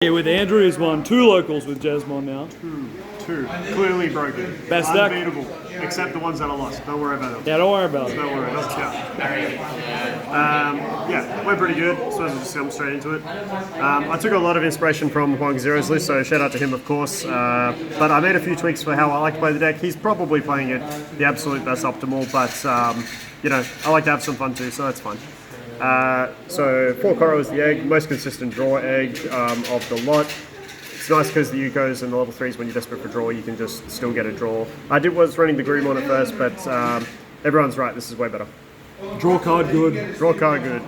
Here with Andrew, who's won 2 locals with Jesmon now. Two. Clearly broken. Best deck? Unbeatable. Except the ones that I lost. Don't worry about them. Yeah, don't worry about it. Don't worry. Doesn't count. Yeah, went pretty good. Suppose I'll just come straight into it. I took a lot of inspiration from Huang Zero's list, so shout out to him, of course. But I made a few tweaks for how I like to play the deck. He's probably playing it the absolute best optimal, but you know, I like to have some fun too, so that's fun. So 4 Koro is the egg, most consistent draw egg of the lot. It's nice because the Yukos and the level 3s, when you're desperate for draw, you can just still get a draw. I was running the Grumon at first, but everyone's right, this is way better. Draw card good. Draw card good.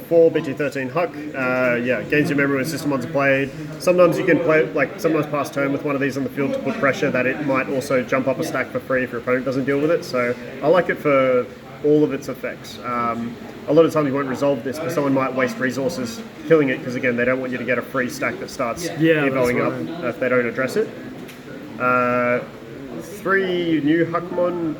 4 BT13 Huck, yeah, gains your memory when system ones are played. Sometimes you can play, sometimes pass turn with one of these on the field to put pressure that it might also jump up a stack for free if your opponent doesn't deal with it, so I like it for all of its effects. A lot of times you won't resolve this, but someone might waste resources killing it because, again, they don't want you to get a free stack that starts evoing up if they don't address it. 3 new Huckmon.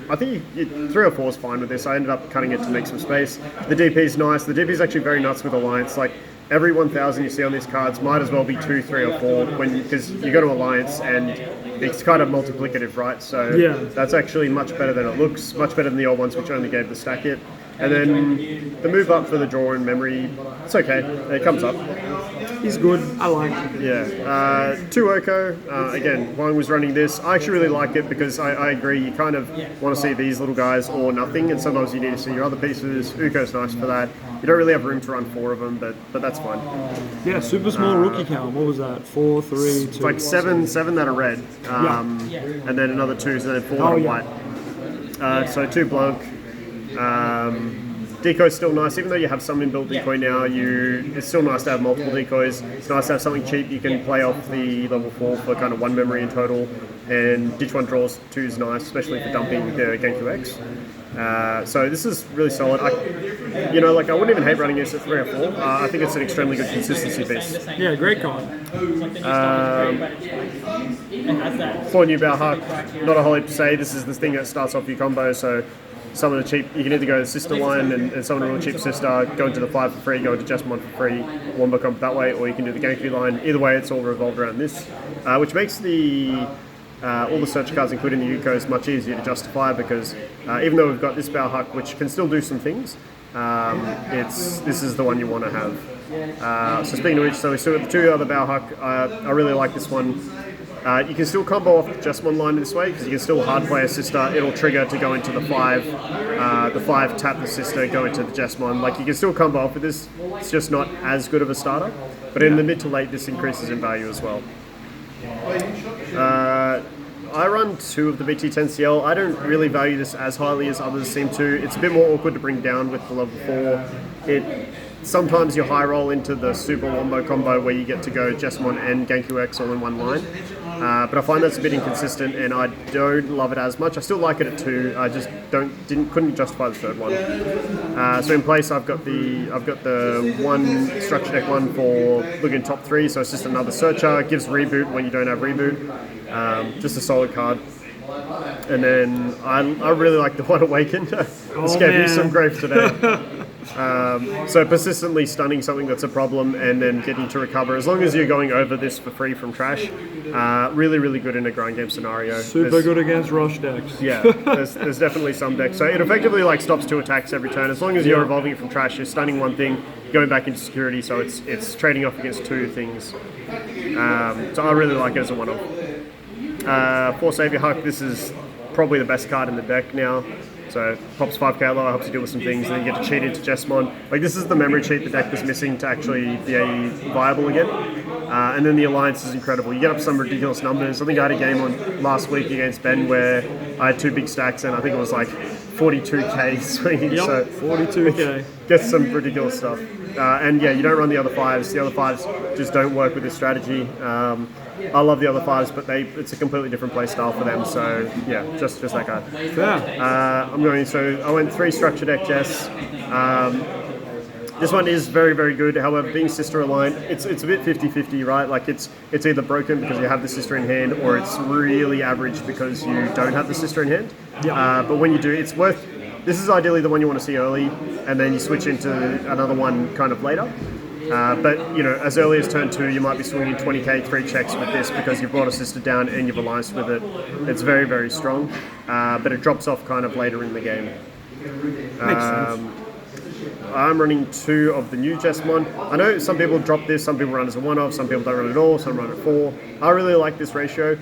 I think 3 or 4 is fine with this. I ended up cutting it to make some space. The DP is nice. The DP is actually very nuts with Alliance. Like, every 1,000 you see on these cards might as well be 2, 3, or 4 because you go to Alliance and it's kind of multiplicative, right? So that's actually much better than it looks, much better than the old ones which only gave the stack hit. And then the move up for the draw and memory, it's okay, it comes up. He's good, I like it. Yeah, 2 Oko, again, Huang was running this. I actually really like it because I agree, you kind of want to see these little guys or nothing, and sometimes you need to see your other pieces. Uko's nice for that. You don't really have room to run 4 of them, but that's fine. Yeah, super small rookie count. What was that? 4, 3, 2. It's like 7 that are red, and then another 2, so then 4 that are white. So 2 Blanc. Decoy's still nice, even though you have some inbuilt decoy now. It's still nice to have multiple decoys. It's nice to have something cheap you can play off the level 4 for kind of 1 memory in total. And Ditch 1 draws 2 is nice, especially for dumping the Genku X. So this is really solid. I wouldn't even hate running this at 3 or 4. I think it's an extremely good consistency piece. Yeah, great card. 4 new Bauhawk. Not a whole heap to say. This is the thing that starts off your combo. So some of the cheap, you can either go to the sister line and some of the really cheap sister, go into the 5 for free, go into Jesmon for free, wombo comp that way, or you can do the Genki line. Either way, it's all revolved around this, which makes all the search cards, including the Yukos, much easier to justify because even though we've got this Bauhawk, which can still do some things, this is the one you want to have. So speaking of which, so we still got the 2 other Bauhawk. I really like this one. You can still combo off the Jesmon line this way because you can still hard play a sister. It'll trigger to go into the 5. The 5 tap the sister, go into the Jesmon. Like, you can still combo off with this. It's just not as good of a starter. But in the mid to late, this increases in value as well. I run 2 of the BT10CL. I don't really value this as highly as others seem to. It's a bit more awkward to bring down with the level 4. Sometimes you high roll into the super wombo combo where you get to go Jesmon and Genku X all in one line. But I find that's a bit inconsistent and I don't love it as much. I still like it at 2. I just couldn't justify the 3rd one. So in place I've got the 1 structure deck 1 for looking top 3, so it's just another searcher. It gives reboot when you don't have reboot. Just a solid card. And then I really like the 1 Awaken. This gave me some grief today. So persistently stunning something that's a problem and then getting to recover. As long as you're going over this for free from trash, really, really good in a grind game scenario. Super good against rush decks. Yeah, there's definitely some decks. So it effectively stops 2 attacks every turn. As long as you're evolving it from trash, you're stunning 1 thing, going back into security, so it's trading off against 2 things. So I really like it as a one-off. 4 Savior Huck, this is probably the best card in the deck now. So pops 5k lower, helps you deal with some things, and then you get to cheat into Jesmon. Like, this is the memory cheat the deck was missing to actually be viable again. And then the Alliance is incredible. You get up some ridiculous numbers. I think I had a game on last week against Ben where I had 2 big stacks and I think it was like 42k swinging. Yep, so 42k. Gets some ridiculous stuff. And yeah, you don't run the other 5s. The other 5s just don't work with this strategy. I love the other 5s, but it's a completely different play style for them. So yeah, just that guy. Yeah. So I went 3 structure deck Jess. This one is very, very good. However, being sister aligned, it's a bit 50-50, right? Like, it's either broken because you have the sister in hand, or it's really average because you don't have the sister in hand. Yeah. But when you do, it's worth. This is ideally the one you want to see early, and then you switch into another one kind of later. But as early as turn 2, you might be swinging 20k 3 checks with this because you've brought a sister down and you've allianced with it. It's very, very strong, but it drops off kind of later in the game. Makes sense. I'm running 2 of the new Jesmon. I know some people drop this, some people run as a 1-off, some people don't run it at all, some run at 4. I really like this ratio.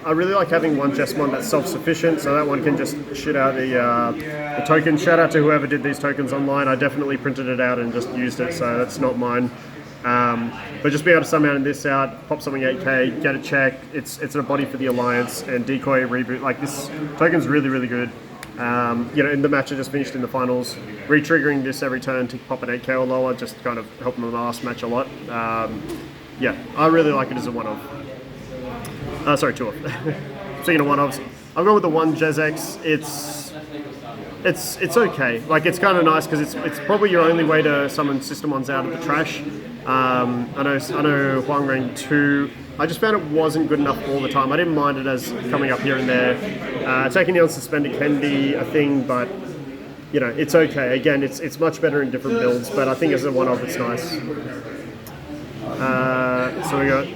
I really like having one Jesmon that's self-sufficient, so that one can just shit out the token. Shout out to whoever did these tokens online. I definitely printed it out and just used it, so that's not mine. But just being able to summon this out, pop something 8k, get a check, it's a body for the Alliance, and decoy, reboot, like this token's really, really good. In the match I just finished in the finals, re-triggering this every turn to pop an 8k or lower, just kind of helping the last match a lot. I really like it as a 1-off. 2-off. Speaking of 1-offs, I've gone with the 1 Jezex. It's okay. Like, it's kind of nice because it's probably your only way to summon Systemons out of the trash. I know Huang ran 2. I just found it wasn't good enough all the time. I didn't mind it as coming up here and there. Taking the unsuspended can be a thing, but it's okay. Again, it's much better in different builds, but I think as a 1-off, it's nice. So we got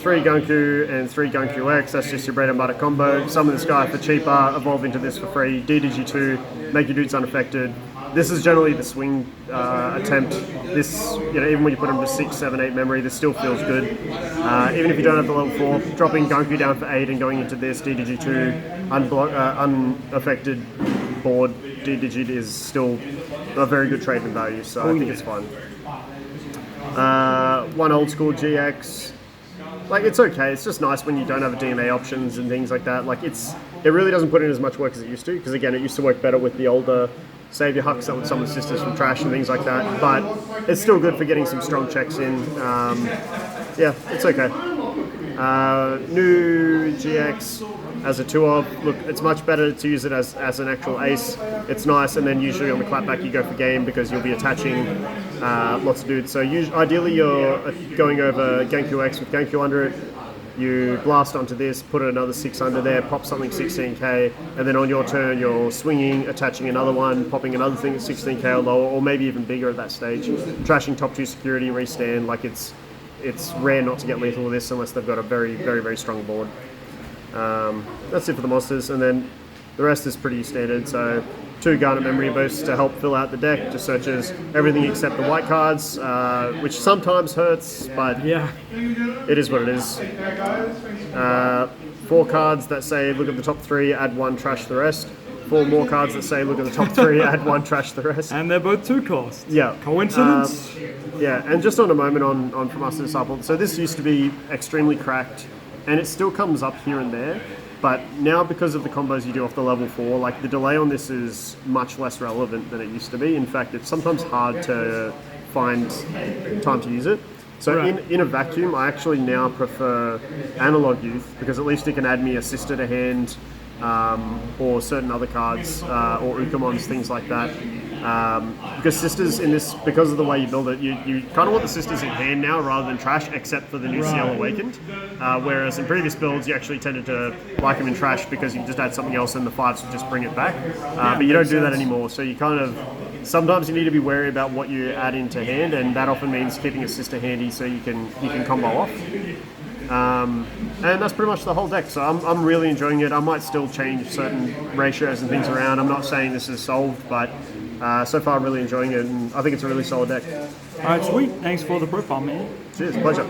3 Gunku and 3 Gunku X, that's just your bread and butter combo. Summon this guy for cheaper, evolve into this for free, DDG2, make your dudes unaffected. This is generally the swing attempt. This, even when you put them to 6, 7, 8 memory, this still feels good. Even if you don't have the level 4, dropping Gunku down for 8 and going into this, DDG2, unaffected board, DDG is still a very good trade in value, so I think it's fun. 1 old school GX. Like, it's okay. It's just nice when you don't have a DMA options and things like that. Like, it really doesn't put in as much work as it used to, because again, it used to work better with the older Savior Hucks that would summon sisters from trash and things like that. But it's still good for getting some strong checks in. It's okay. New GX as a 2-of. Look, it's much better to use it as an actual ace. It's nice, and then usually on the clapback you go for game because you'll be attaching lots of dudes. So ideally you're going over Genku X with Genku under it. You blast onto this, put another 6 under there, pop something 16k, and then on your turn you're swinging, attaching another one, popping another thing at 16k or lower, or maybe even bigger at that stage. Trashing top 2 security, restand. Like, it's rare not to get lethal with this unless they've got a very, very, very strong board. That's it for the monsters, and then the rest is pretty standard. So 2 Garnet Memory Boosts to help fill out the deck, just searches everything except the white cards, which sometimes hurts, but Yeah. it is what it is. 4 cards that say look at the top 3, add 1, trash the rest. 4 more cards that say look at the top 3, add 1, trash the rest. And they're both 2 costs. Yeah. Coincidence? And just on a moment on From Us to Disciple, so this used to be extremely cracked, and it still comes up here and there, but now because of the combos you do off the level 4, like, the delay on this is much less relevant than it used to be. In fact, it's sometimes hard to find time to use it. So Right. in a vacuum, I actually now prefer Analog Youth, because at least it can add me a sister to hand, or certain other cards, or Huckmons, things like that. Because sisters in this, because of the way you build it, you kind of want the sisters in hand now rather than trash, except for the new CL Awakened. Whereas in previous builds, you actually tended to like them in trash because you just add something else and the 5s would just bring it back. But you don't do that anymore, so you kind of, sometimes you need to be wary about what you add into hand, and that often means keeping a sister handy so you can combo off. And that's pretty much the whole deck, so I'm really enjoying it. I might still change certain ratios and things around. I'm not saying this is solved, but so far I'm really enjoying it, and I think it's a really solid deck. Alright, sweet. Thanks for the profile, man. Cheers, pleasure.